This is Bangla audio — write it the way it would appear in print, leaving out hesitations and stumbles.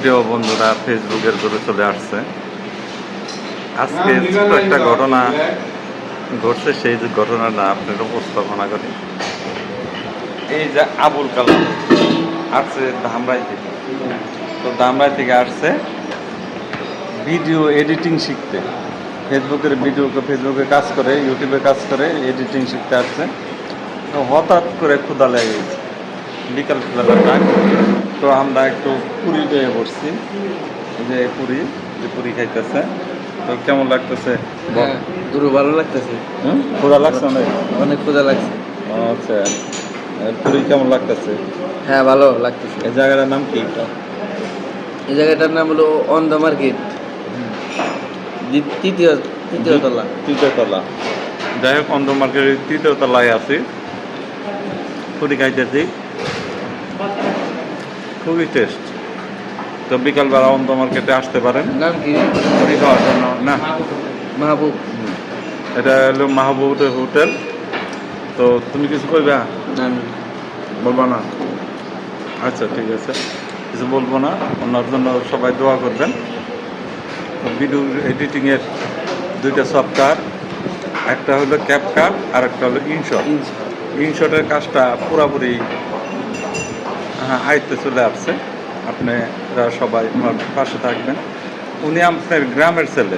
প্রিয় বন্ধুরা ফেসবুকের গ্রুপে চলে আসছে। আজকে ছোট একটা ঘটনা ঘটছে, সেই যে ঘটনাটা আপনার উপস্থাপনা করি। এই যে আবুল কালাম আসছে ধামরাই থেকে, তো ধামরাই থেকে আসছে ভিডিও এডিটিং শিখতে। ফেসবুকে কাজ করে, ইউটিউবে কাজ করে, এডিটিং শিখতে আসছে। তো হঠাৎ করে ক্ষুধা লেগে গেছে, বিকাল টাইম। তো আমরা একটু পুরি পেয়ে পড়ছি, যে পুরি খাইতেছে। তো কেমন লাগতেছে? দুরু ভালো লাগতেছে। ক্ষুধা লাগছে অনেক? অনেক ক্ষুধা লাগছে। আচ্ছা, পুরি কেমন লাগতেছে? হ্যাঁ, ভালো লাগতেছে। এই জায়গাটার নাম কি? এই জায়গাটার নাম হলো অন দ্য মার্কেট, তৃতীয় তলা। তৃতীয় তলা। যাই হোক, অন্ধ মার্কেটের তৃতীয় তলায় আছি, পুরি খাইতেছি, খুবই টেস্ট। তো বিকালবেলা অন্ধ মার্কেটে আসতে পারেন নাম কি? পুরি খাওয়ার জন্য। না, মাহবুব। এটা হলো মাহবুব হোটেল। তো তুমি কিছু কইবা? বলবো না? আচ্ছা, ঠিক আছে, কিছু বলবো না। ওনার জন্য সবাই দোয়া করবেন। ভিডিও এডিটিংয়ের দুইটা সফটওয়্যার, একটা হলো ক্যাপকাট আর একটা হলো ইনশট। ইনশটের কাজটা পুরোপুরি আয়ত্তে চলে আসছে। আপনারা সবাই ওনার পাশে থাকবেন। উনি আপনার গ্রামের ছেলে।